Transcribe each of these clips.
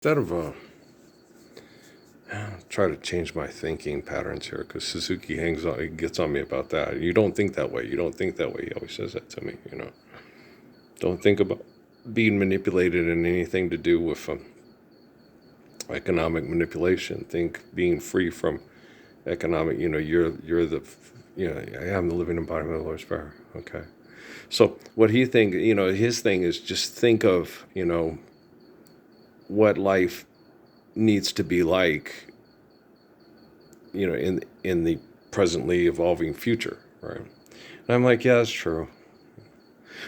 Instead of try to change my thinking patterns here, because Suzuki he gets on me about that. You don't think that way. You don't think that way. He always says that to me. Don't think about being manipulated in anything to do with economic manipulation. Think being free from economic. You're the I am the living embodiment of the Lord's power. Okay. So what he think, his thing is just think of, what life needs to be like, in the presently evolving future, right? And I'm like, yeah, that's true.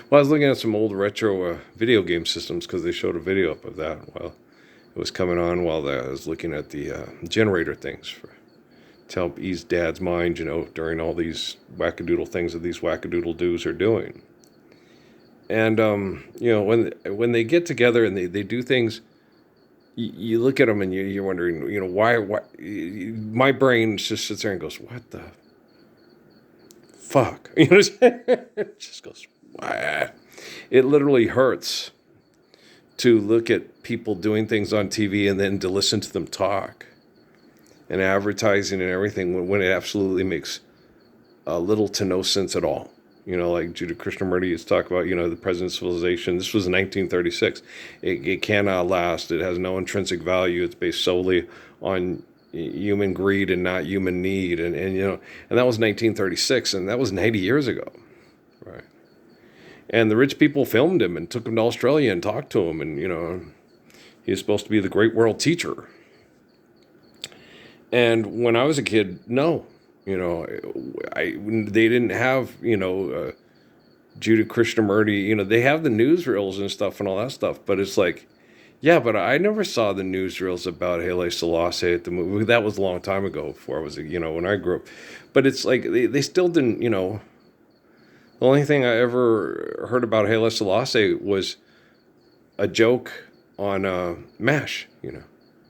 Well, I was looking at some old retro video game systems because they showed a video up of that while it was coming on while I was looking at the generator things to help ease Dad's mind, during all these wackadoodle things that these wackadoodle dudes are doing. And when they get together and they do things, you look at them and you're wondering, why. My brain just sits there and goes, what the fuck? It just goes, what? It literally hurts to look at people doing things on TV and then to listen to them talk and advertising and everything when it absolutely makes little to no sense at all. Like Judah Krishnamurti is talking about, the present civilization. This was 1936. It cannot last. It has no intrinsic value. It's based solely on human greed and not human need. And that was 1936, and that was 90 years ago, right? And the rich people filmed him and took him to Australia and talked to him, and he was supposed to be the great world teacher. And when I was a kid, no. They didn't have, Judah Krishnamurti, they have the newsreels and stuff and all that stuff, but it's like, yeah, but I never saw the newsreels about Haile Selassie at the movie. That was a long time ago before I was, when I grew up. But it's like, they still didn't, the only thing I ever heard about Haile Selassie was a joke on MASH,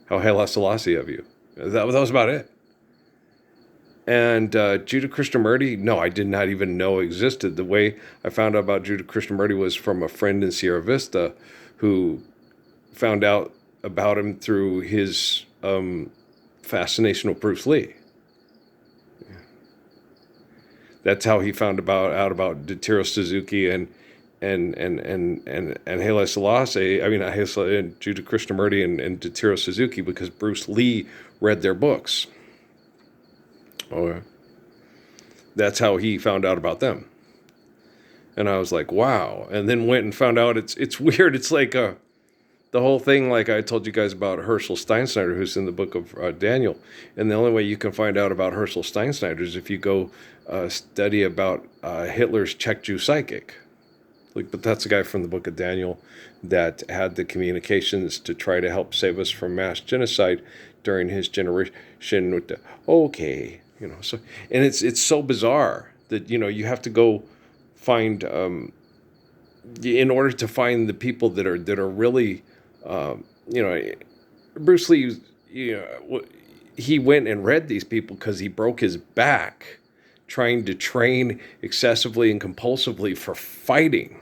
how Haile Selassie of you. That was about it. And Judah Krishnamurti, no, I did not even know existed. The way I found out about Judah Krishnamurti was from a friend in Sierra Vista who found out about him through his fascination with Bruce Lee. Yeah. That's how he found out about Taro Suzuki and Haile Selassie. I mean, and Judah Krishnamurti and Taro Suzuki, because Bruce Lee read their books. Okay. That's how he found out about them. And I was like, wow. And then went and found out it's weird. It's like the whole thing, like I told you guys about Herschel Steinschneider, who's in the book of Daniel. And the only way you can find out about Herschel Steinschneider is if you go study about Hitler's Czech Jew psychic. But that's the guy from the book of Daniel that had the communications to try to help save us from mass genocide during his generation. With so, and it's so bizarre that you have to go find in order to find the people that are really Bruce Lee, he went and read these people because he broke his back trying to train excessively and compulsively for fighting,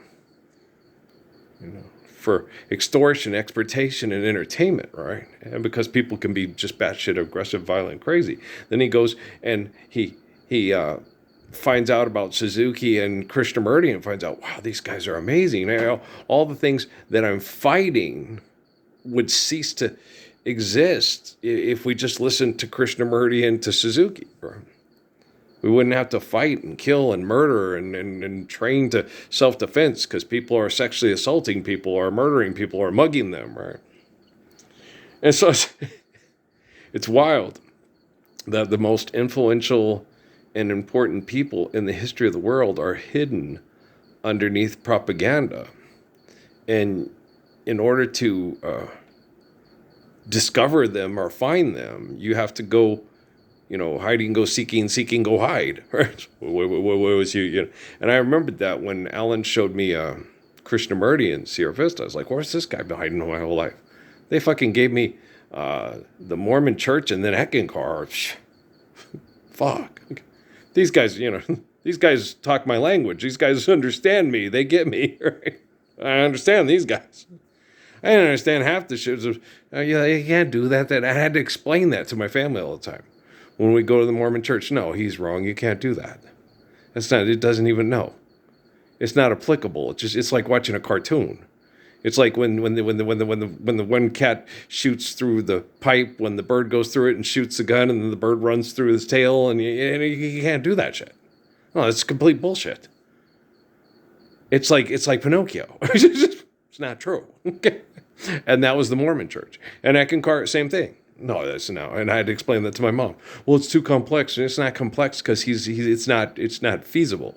for extortion, exploitation, and entertainment, right? And because people can be just batshit aggressive, violent, crazy. Then he goes and he finds out about Suzuki and Krishnamurti and finds out, wow, these guys are amazing. All the things that I'm fighting would cease to exist if we just listened to Krishnamurti and to Suzuki, right? We wouldn't have to fight and kill and murder and train to self-defense because people are sexually assaulting people or murdering people or mugging them, right? And so it's wild that the most influential and important people in the history of the world are hidden underneath propaganda. And in order to discover them or find them, you have to go hiding, go seeking, seeking, go hide. Right? Where was you? And I remembered that when Alan showed me Krishnamurti in Sierra Vista. I was like, where's this guy been hiding my whole life? They fucking gave me the Mormon Church and then Eckankar. Fuck. These guys, these guys talk my language. These guys understand me. They get me. Right? I understand these guys. I didn't understand half the shit. Yeah, you can't do that. That I had to explain that to my family all the time. When we go to the Mormon church, no, he's wrong. You can't do that. That's not. It doesn't even know. It's not applicable. It's like watching a cartoon. It's like when the one cat shoots through the pipe, when the bird goes through it and shoots the gun, and then the bird runs through his tail, and you can't do that shit. No, it's complete bullshit. It's like Pinocchio. It's not true. Okay. And that was the Mormon church. And Eckankar, same thing. No, that's no. And I had to explain that to my mom. Well, it's too complex. And it's not complex because it's not feasible.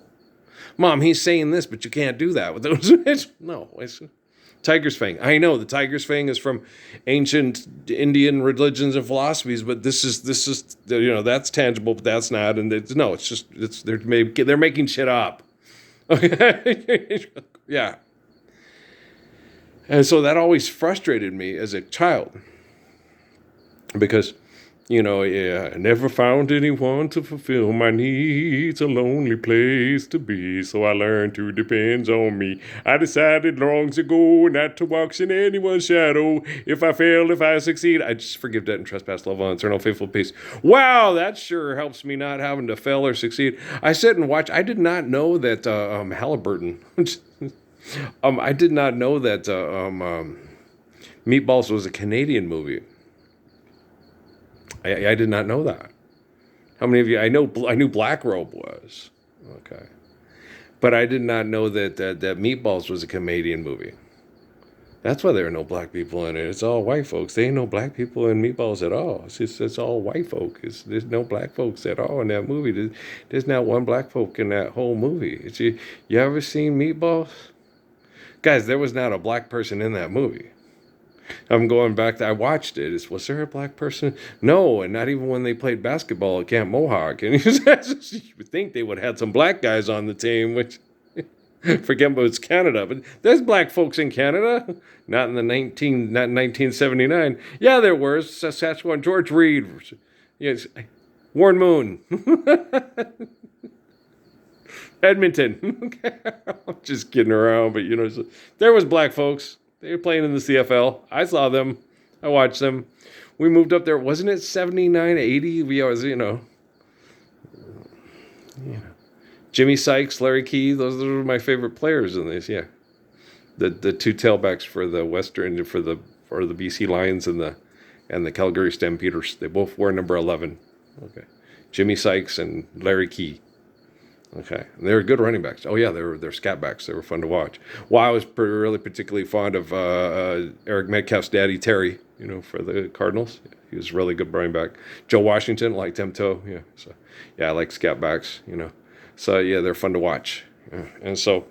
Mom, he's saying this, but you can't do that with those. No, it's tiger's fang. I know the tiger's fang is from ancient Indian religions and philosophies, but this is that's tangible, but that's not. And they're making shit up. Okay, yeah. And so that always frustrated me as a child because, I never found anyone to fulfill my needs, a lonely place to be, so I learned to depend on me. I decided long ago not to walk in anyone's shadow. If I fail, if I succeed, I just forgive debt and trespass, love, on eternal, faithful peace. Wow, that sure helps me not having to fail or succeed. I sit and watch. I did not know that Halliburton... I did not know that Meatballs was a Canadian movie. I did not know that. How many of you? I knew Black Robe was. Okay. But I did not know that Meatballs was a Canadian movie. That's why there are no black people in it. It's all white folks. There ain't no black people in Meatballs at all. It's all white folk. There's no black folks at all in that movie. There's not one black folk in that whole movie. You ever seen Meatballs? Guys, there was not a black person in that movie. I'm going back I watched it. Was there a black person? No, and not even when they played basketball at Camp Mohawk. And you would think they would have had some black guys on the team, which, forget about it's Canada, but there's black folks in Canada. Not in 1979. Yeah, there were. Saskatchewan, George Reed. Yes, Warren Moon. Edmonton. I'm just kidding around, but there was black folks. They were playing in the CFL. I saw them. I watched them. We moved up there. Wasn't it 79, 80? We always, Jimmy Sykes, Larry Key. Those were my favorite players in this. Yeah, the two tailbacks for the Western for the BC Lions and the Calgary Stampeders. They both wore number 11. Okay, Jimmy Sykes and Larry Key. Okay, and they were good running backs. Oh yeah, they're scat backs. They were fun to watch. Well, I was really particularly fond of Eric Metcalf's daddy Terry. For the Cardinals, he was a really good running back. Joe Washington, liked him too. Yeah, so yeah, I like scat backs. So yeah, they're fun to watch. Yeah. And so,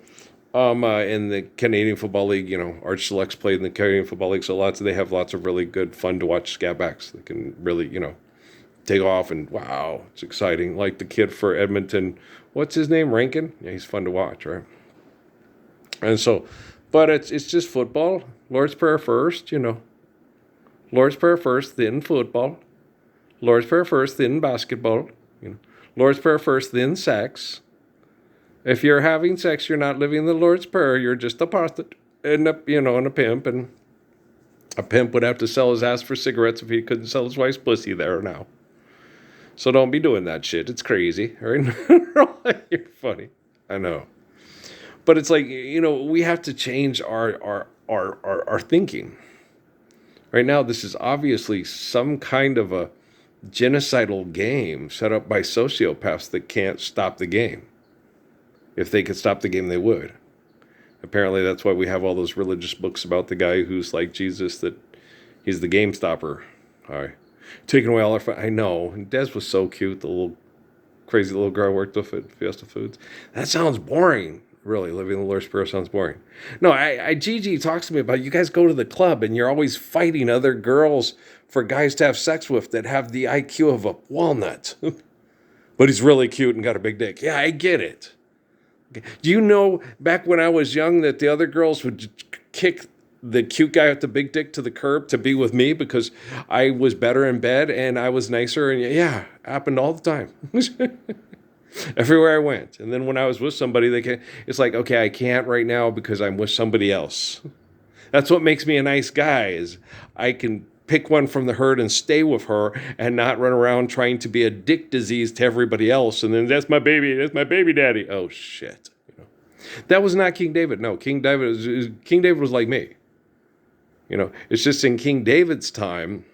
in the Canadian Football League, Arch Selects played in the Canadian Football League, so they have lots of really good, fun to watch scat backs that can really, take off and wow, it's exciting. Like the kid for Edmonton, what's his name? Rankin? Yeah, he's fun to watch, right? And so, but it's just football. Lord's Prayer first, Lord's Prayer first, then football. Lord's Prayer first, then basketball. Lord's Prayer first, then sex. If you're having sex, you're not living the Lord's Prayer. You're just a prostitute and a pimp. And a pimp would have to sell his ass for cigarettes if he couldn't sell his wife's pussy there now. So don't be doing that shit. It's crazy. Right? You're funny. I know. But it's like, we have to change our thinking. Right now, this is obviously some kind of a genocidal game set up by sociopaths that can't stop the game. If they could stop the game, they would. Apparently, that's why we have all those religious books about the guy who's like Jesus, that he's the game stopper. All right. Taking away all our fun. I know. And Des was so cute, the crazy little girl worked with at Fiesta Foods. That sounds boring. Really, living the Lord's Prayer sounds boring. No, Gigi talks to me about, you guys go to the club and you're always fighting other girls for guys to have sex with that have the IQ of a walnut. But he's really cute and got a big dick. Yeah, I get it. Do you know back when I was young that the other girls would kick the cute guy with the big dick to the curb to be with me because I was better in bed and I was nicer? And yeah, happened all the time. Everywhere I went. And then when I was with somebody, it's like, okay, I can't right now because I'm with somebody else. That's what makes me a nice guy, is I can pick one from the herd and stay with her and not run around trying to be a dick disease to everybody else. And then that's my baby daddy. Oh shit. That was not King David. No, King David was like me. It's just in King David's time,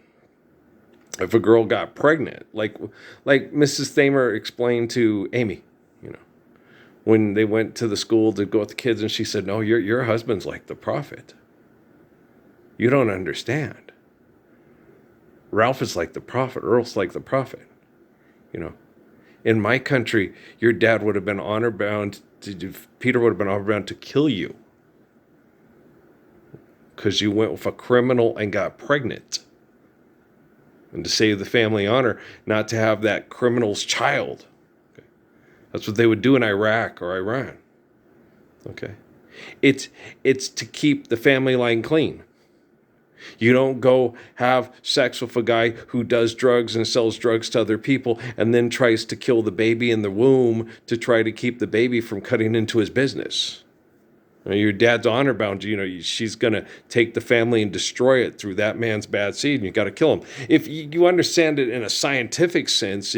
if a girl got pregnant, like Mrs. Thamer explained to Amy, when they went to the school to go with the kids, and she said, no, your husband's like the prophet. You don't understand. Ralph is like the prophet. Earl's like the prophet. In my country, your dad would have been honor bound Peter would have been honor bound to kill you because you went with a criminal and got pregnant. And to save the family honor, not to have that criminal's child. Okay. That's what they would do in Iraq or Iran. Okay. It's to keep the family line clean. You don't go have sex with a guy who does drugs and sells drugs to other people and then tries to kill the baby in the womb to try to keep the baby from cutting into his business. Your dad's honor bound, she's going to take the family and destroy it through that man's bad seed, and you got to kill him. If you understand it in a scientific sense,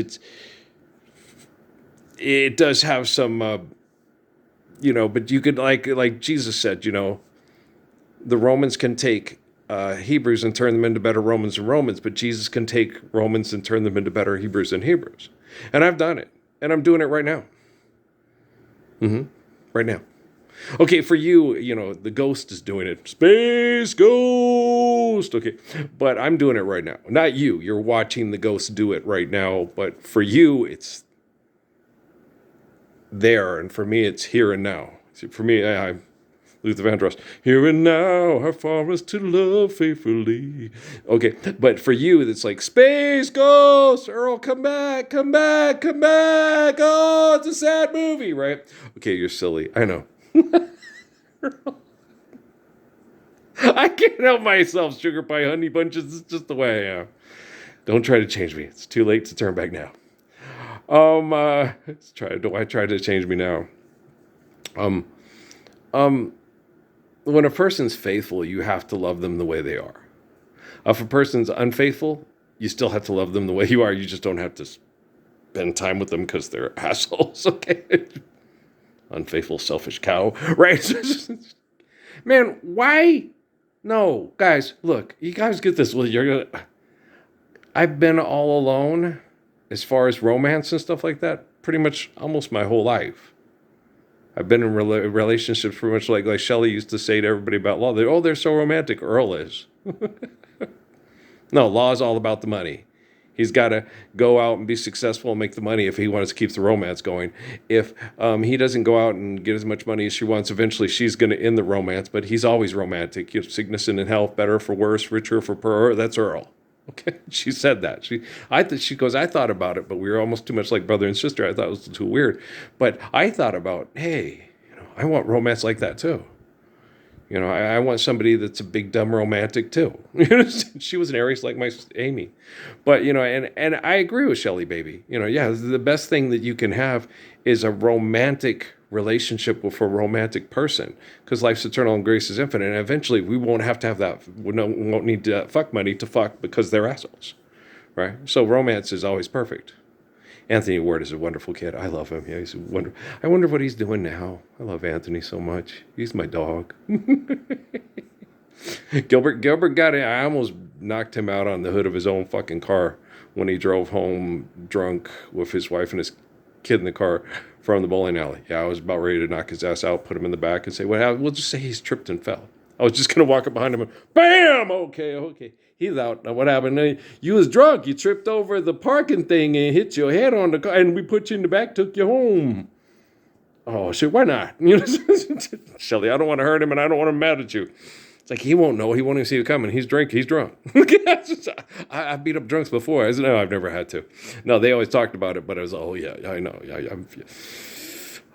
it does have some, but you could, like Jesus said, the Romans can take Hebrews and turn them into better Romans and Romans, but Jesus can take Romans and turn them into better Hebrews and Hebrews. And I've done it, and I'm doing it right now. Right now. Okay, for you, the ghost is doing it. Space Ghost. Okay, but I'm doing it right now. Not you. You're watching the ghost do it right now, but for you, it's there, and for me, it's here and now. See, for me, I'm Luther Vandross. Here and now, how far is to love faithfully? Okay, but for you, it's like, Space Ghost! Earl, come back, come back, come back! Oh, it's a sad movie, right? Okay, you're silly. I know. I can't help myself, sugar pie honey bunches. It's just the way I am. Don't try to change me. It's too late to turn back now. Why try to change me now? When a person's faithful, you have to love them the way they are. If a person's unfaithful, you still have to love them the way you are. You just don't have to spend time with them because they're assholes, okay? Unfaithful, selfish cow, right? Man, why? No, guys, look, you guys get this. Well, I've been all alone as far as romance and stuff like that pretty much almost my whole life. I've been in relationships pretty much like Shelley used to say to everybody about law. They're so romantic. Earl is. No, law is all about the money. He's got to go out and be successful and make the money if he wants to keep the romance going. If he doesn't go out and get as much money as she wants, eventually she's going to end the romance, but he's always romantic. Sickness and in health, better for worse, richer for poorer. That's Earl. Okay, she said that. She goes, I thought about it, but we were almost too much like brother and sister. I thought it was too weird. But I thought about, hey, I want romance like that too. I want somebody that's a big dumb romantic too. She was an Aries like my Amy, but and I agree with Shelley, baby. The best thing that you can have is a romantic relationship with a romantic person, because life's eternal and grace is infinite, and eventually we won't have to have that. We won't need to fuck money to fuck because they're assholes, right? So romance is always perfect. Anthony Ward is a wonderful kid. I love him. Yeah, he's wonderful. I wonder what he's doing now. I love Anthony so much. He's my dog. Gilbert got it. I almost knocked him out on the hood of his own fucking car when he drove home drunk with his wife and his kid in the car from the bowling alley. Yeah, I was about ready to knock his ass out, put him in the back, and say, "What happened?" We'll just say he's tripped and fell. I was just gonna walk up behind him and bam. Okay. He's out. Now what happened? You was drunk. You tripped over the parking thing and hit your head on the car, and we put you in the back, took you home. Oh shit! Why not? Shelley, I don't want to hurt him, and I don't want him mad at you. It's like he won't know. He won't even see you coming. He's drunk. I beat up drunks before. I said, no, I've never had to. No, they always talked about it, but I was, oh yeah, I know.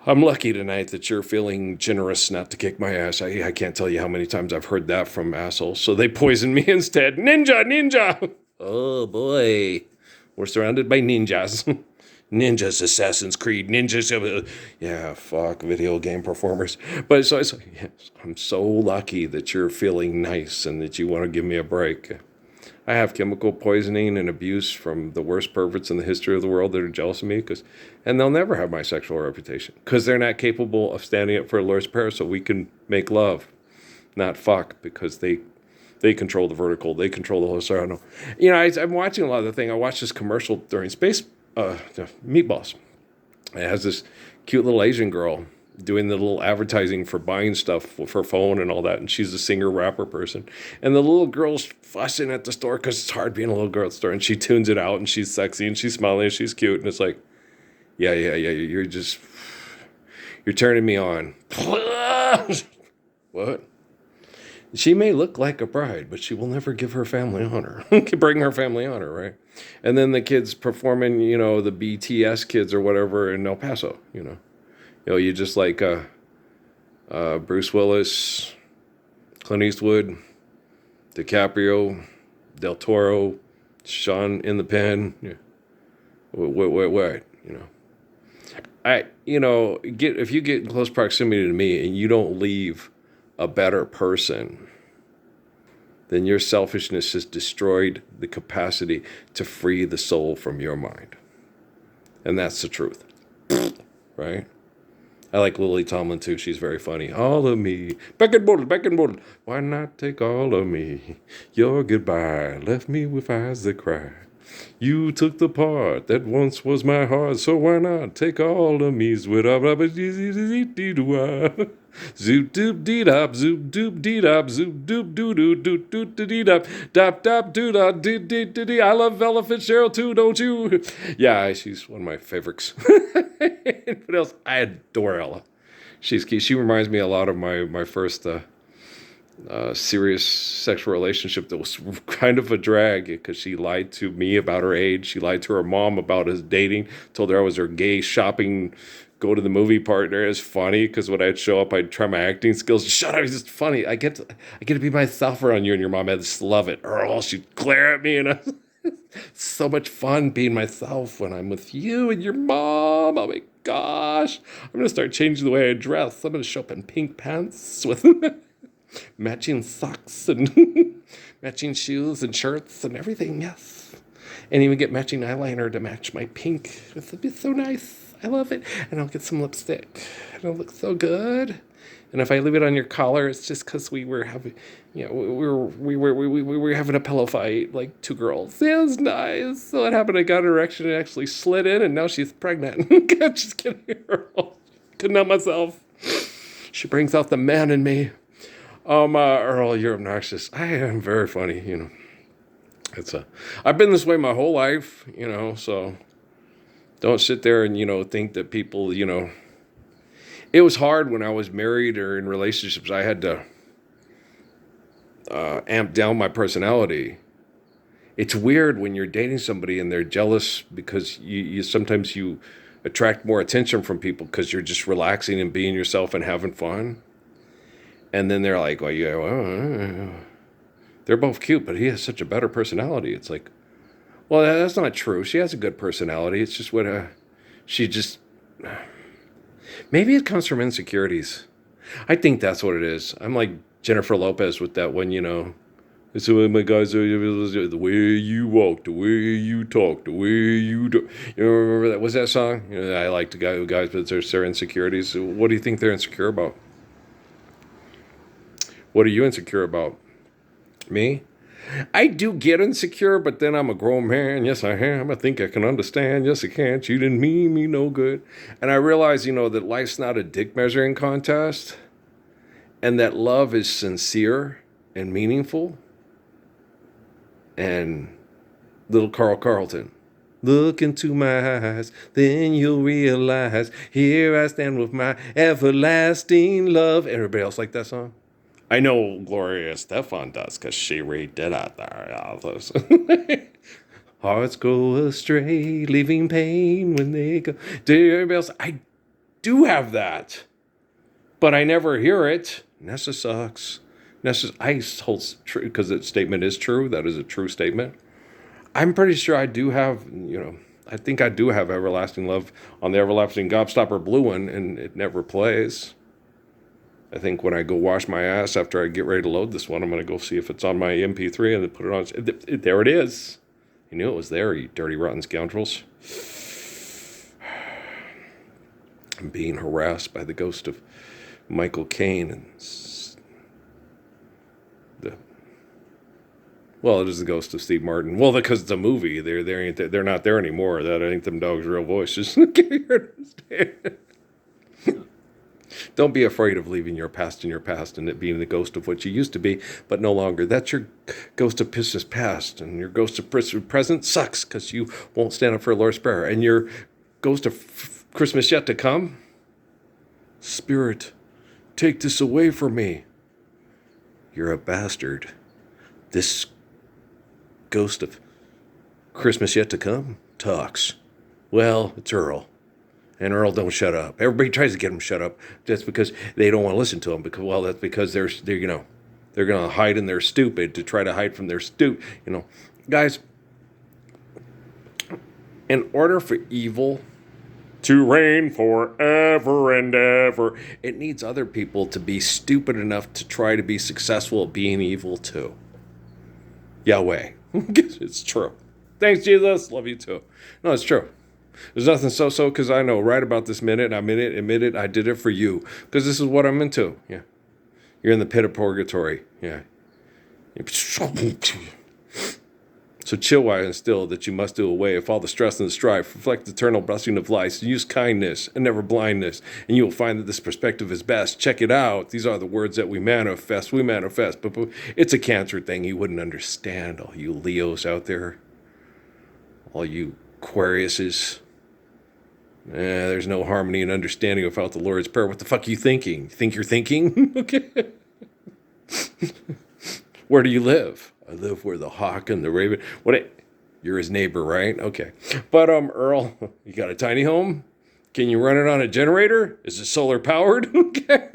I'm lucky tonight that you're feeling generous not to kick my ass. I can't tell you how many times I've heard that from assholes. So they poisoned me instead. Ninja. Oh boy, we're surrounded by ninjas. Ninjas, Assassin's Creed, ninjas. Yeah, fuck video game performers. But so it's like, yes, I'm so lucky that you're feeling nice and that you want to give me a break. I have chemical poisoning and abuse from the worst perverts in the history of the world that are jealous of me, and they'll never have my sexual reputation because they're not capable of standing up for a Lord's Prayer so we can make love, not fuck, because they control the vertical, they control the horizontal. You know, I'm watching a lot of the thing. I watched this commercial during Space Meatballs. It has this cute little Asian girl doing the little advertising for buying stuff with her phone and all that, and she's a singer rapper person, and the little girl's fussing at the store because it's hard being a little girl at the store, and she tunes it out, and she's sexy and she's smiling and she's cute, and it's like, yeah, you're turning me on. What? She may look like a bride, but she will never give her family honor. Bring her family honor, right? And then the kids performing, you know, the BTS kids or whatever in El Paso, you know. You know, you just like Bruce Willis, Clint Eastwood, DiCaprio, Del Toro, Sean in the Pen. Yeah. What? You know, if you get in close proximity to me and you don't leave a better person, then your selfishness has destroyed the capacity to free the soul from your mind. And that's the truth, right? I like Lily Tomlin too. She's very funny. All of me. Back and bold. Why not take all of me? Your goodbye left me with eyes that cry. You took the part that once was my heart, so why not take all of me? Zoop doop dee dop, zoop doop dee dop, zoop doop doo doo doo doo dee dop, dop dop doo da dee dee dee dee. I love Ella Fitzgerald too, don't you? Yeah, she's one of my favorites. What else? I adore Ella. She's key. She reminds me a lot of my first serious sexual relationship that was kind of a drag because she lied to me about her age. She lied to her mom about us dating, told her I was her gay shopping, go to the movie partner. It's funny because when I'd show up, I'd try my acting skills. Shut up, it's just funny. I get to be myself around you and your mom. I just love it. Or she'd glare at me and so much fun being myself when I'm with you and your mom. Oh my gosh. I'm going to start changing the way I dress. I'm going to show up in pink pants with matching socks and matching shoes and shirts and everything, yes. And even get matching eyeliner to match my pink. It'll be so nice. I love it. And I'll get some lipstick. And it'll look so good. And if I leave it on your collar, it's just because we were having, you know, we were having a pillow fight, like two girls. It was nice. So what happened? I got an erection and actually slid in, and now she's pregnant. Just kidding. Couldn't help myself. She brings out the man in me. Earl, you're obnoxious. I am very funny, you know. I've been this way my whole life, you know, so don't sit there and, you know, think that people, you know. It was hard when I was married or in relationships. I had to amp down my personality. It's weird when you're dating somebody and they're jealous because you sometimes you attract more attention from people because you're just relaxing and being yourself and having fun. And then they're like, well, yeah, well, they're both cute, but he has such a better personality. It's like, well, that's not true. She has a good personality. It's just she just, maybe it comes from insecurities. I think that's what it is. I'm like Jennifer Lopez with that one, you know, it's the way my guys are, the way you walk, the way you talk, the way you do. You know, remember that? Was that song? You know, I like the guys, but their insecurities. What do you think they're insecure about? What are you insecure about? Me? I do get insecure, but then I'm a grown man. Yes, I am. I think I can understand. Yes, I can. You didn't mean me no good. And I realize, you know, that life's not a dick measuring contest and that love is sincere and meaningful. And little Carl Carlton, look into my eyes, then you'll realize here I stand with my everlasting love. Everybody else like that song? I know Gloria Estefan does because she redid it. Hearts go astray, leaving pain when they go. Everybody else, I do have that, but I never hear it. Nessa sucks. I hold true because that statement is true. That is a true statement. I'm pretty sure I do have, you know, I think I do have Everlasting Love on the Everlasting Gobstopper blue one, and it never plays. I think when I go wash my ass after I get ready to load this one, I'm going to go see if it's on my MP3 and then put it on. There it is. You knew it was there, you dirty, rotten scoundrels. I'm being harassed by the ghost of Michael Caine and it is the ghost of Steve Martin. Well, because it's a movie, they're not there anymore. That ain't them dogs' real voices. Don't be afraid of leaving your past in your past and it being the ghost of what you used to be, but no longer. That's your ghost of Christmas past, and your ghost of present sucks because you won't stand up for Lord's Prayer. And your ghost of Christmas yet to come, Spirit, take this away from me. You're a bastard. This ghost of Christmas yet to come talks. Well, it's Earl. And Earl don't shut up. Everybody tries to get him shut up. That's because they don't want to listen to him. That's because they're going to hide and they're stupid to try to hide from their guys. In order for evil to reign forever and ever, it needs other people to be stupid enough to try to be successful at being evil too. Yahweh. It's true. Thanks, Jesus. Love you too. No, it's true. There's nothing so because I know right about this minute, I'm in it, admit it, I did it for you. Because this is what I'm into. Yeah. You're in the pit of purgatory. Yeah. So chill while and still that you must do away with all the stress and the strife. Reflect the eternal blessing of life. Use kindness and never blindness. And you will find that this perspective is best. Check it out. These are the words that we manifest. We manifest. But it's a cancer thing you wouldn't understand. All you Leos out there. All you Aquariuses. There's no harmony and understanding without the Lord's Prayer. What the fuck are you thinking? You think you're thinking? Okay. Where do you live? I live where the hawk and the raven. You're his neighbor, right? Okay. But Earl, you got a tiny home? Can you run it on a generator? Is it solar powered? Okay.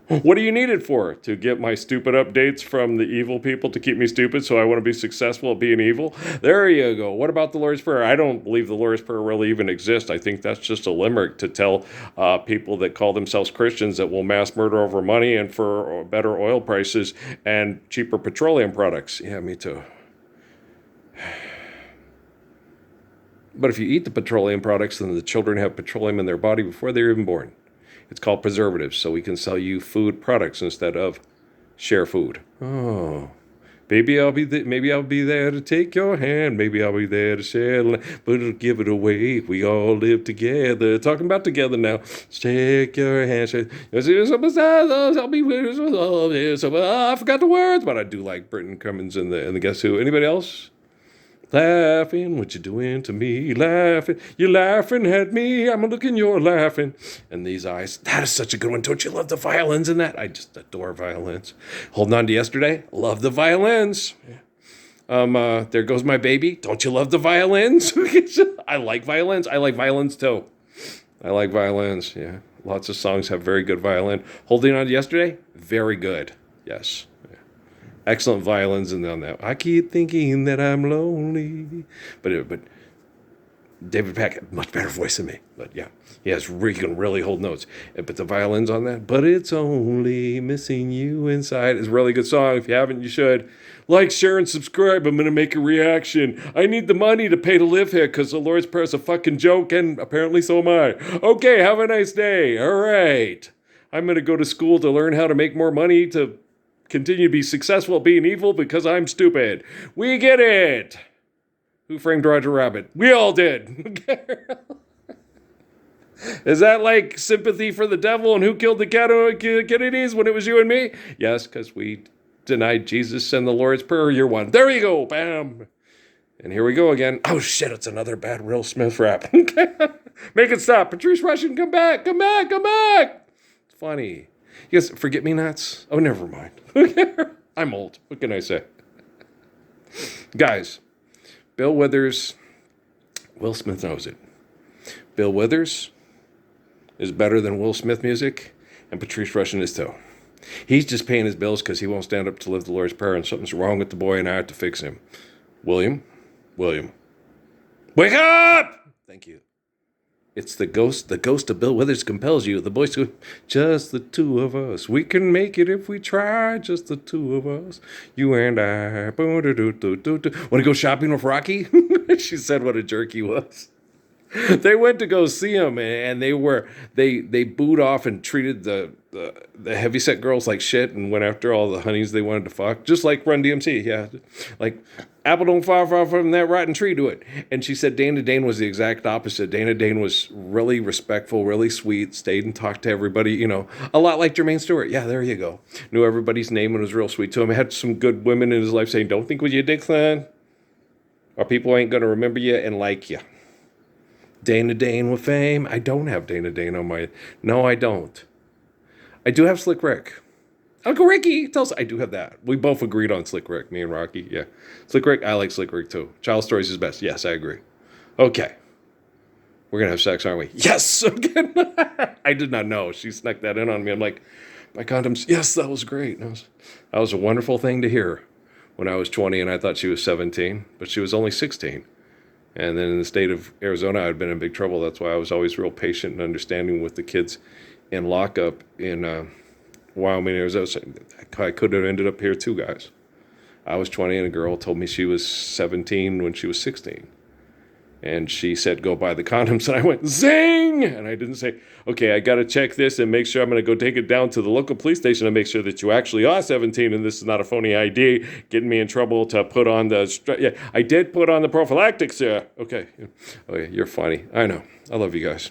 What do you need it for? To get my stupid updates from the evil people to keep me stupid so I want to be successful at being evil? There you go. What about the Lord's Prayer? I don't believe the Lord's Prayer really even exists. I think that's just a limerick to tell people that call themselves Christians that will mass murder over money and for better oil prices and cheaper petroleum products. Yeah, me too. But if you eat the petroleum products, then the children have petroleum in their body before they're even born. It's called preservatives, so we can sell you food products instead of share food. Oh, maybe I'll be there to take your hand. Maybe I'll be there to share, but it'll give it away. We all live together. Talking about together now. Take your hand. I forgot the words, but I do like Britton Cummings and the Guess Who. Anybody else? Laughing, what you doing to me? Laughing, you're laughing at me. I'm looking, you're laughing. And these eyes, that is such a good one. Don't you love the violins in that? I just adore violins. Holding on to yesterday, love the violins. There goes my baby. Don't you love the violins? I like violins. I like violins too. I like violins. Yeah, lots of songs have very good violin. Holding on to yesterday, very good. Yes. Excellent violins and on that. I keep thinking that I'm lonely, but David Pack, much better voice than me. But yeah, he can really hold notes. But the violins on that. But it's only missing you inside is a really good song. If you haven't, you should like, share, and subscribe. I'm gonna make a reaction. I need the money to pay to live here because the Lord's Prayer is a fucking joke, and apparently so am I. Okay, have a nice day. All right, I'm gonna go to school to learn how to make more money to continue to be successful at being evil because I'm stupid. We get it. Who framed Roger Rabbit? We all did. Is that like sympathy for the devil and who killed the Kennedys when it was you and me? Yes, because we denied Jesus and the Lord's Prayer. You're one. There you go. Bam. And here we go again. Oh, shit. It's another bad Will Smith rap. Make it stop. Patrice Rushen, come back. Come back. Come back. It's funny. You guys, forget-me-nots? Oh, never mind. I'm old. What can I say? Guys, Bill Withers, Will Smith knows it. Bill Withers is better than Will Smith music, and Patrice Rushen is too. He's just paying his bills because he won't stand up to live the Lord's Prayer, and something's wrong with the boy, and I have to fix him. William, William, wake up! Thank you. It's the ghost. The ghost of Bill Withers compels you. The voice goes, just the two of us. We can make it if we try. Just the two of us. You and I. Want to go shopping with Rocky? She said what a jerk he was. They went to go see him, and they booed off and treated the heavyset girls like shit, and went after all the honeys they wanted to fuck, just like Run DMC. Yeah, like apple don't fall far from that rotten tree to it. And she said Dana Dane was the exact opposite. Dana Dane was really respectful, really sweet, stayed and talked to everybody. A lot like Jermaine Stewart. Yeah, there you go. Knew everybody's name and was real sweet to him. Had some good women in his life saying, "Don't think with your dick, son, or people ain't gonna remember you and like you." Dana Dane with fame. I don't have Dana Dane on my... No, I don't. I do have Slick Rick. Uncle Ricky tells... I do have that. We both agreed on Slick Rick, me and Rocky. Yeah. Slick Rick, I like Slick Rick too. Child Stories is best. Yes, I agree. Okay. We're going to have sex, aren't we? Yes! Okay. I did not know. She snuck that in on me. I'm like, my condoms... Yes, that was great. That was a wonderful thing to hear when I was 20 and I thought she was 17, but she was only 16. And then in the state of Arizona, I'd been in big trouble. That's why I was always real patient and understanding with the kids in lockup in Wyoming, Arizona. So I could have ended up here too, guys. I was 20 and a girl told me she was 17 when she was 16. And she said, go buy the condoms. And I went, zing! And I didn't say, okay, I got to check this and make sure I'm going to go take it down to the local police station and make sure that you actually are 17 and this is not a phony ID getting me in trouble to put on the... Yeah, I did put on the prophylactics, sir. Okay. Okay, you're funny. I know. I love you guys.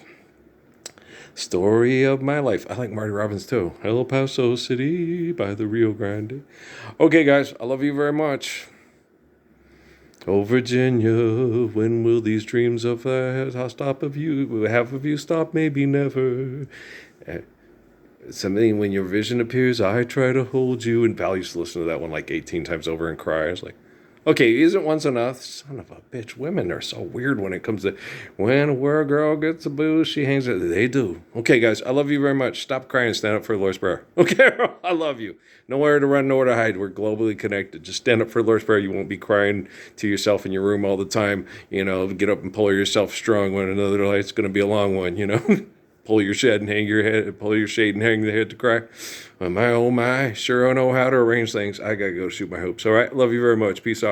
Story of my life. I like Marty Robbins too. El Paso City by the Rio Grande. Okay, guys, I love you very much. Oh, Virginia, when will these dreams of stop of you, half of you stop, maybe never. Something when your vision appears, I try to hold you. And Val used to listen to that one like 18 times over and cry. I was like, okay, isn't once enough? Son of a bitch. Women are so weird when it comes to when a girl gets a boost, she hangs it. They do. Okay, guys, I love you very much. Stop crying and stand up for the Lord's Prayer. Okay, I love you. Nowhere to run, nowhere to hide. We're globally connected. Just stand up for the Lord's Prayer. You won't be crying to yourself in your room all the time. Get up and pull yourself strong when another night's going to be a long one, Pull your shade and hang the head to cry. Oh my, sure I know how to arrange things. I gotta go shoot my hoops. All right, love you very much. Peace out.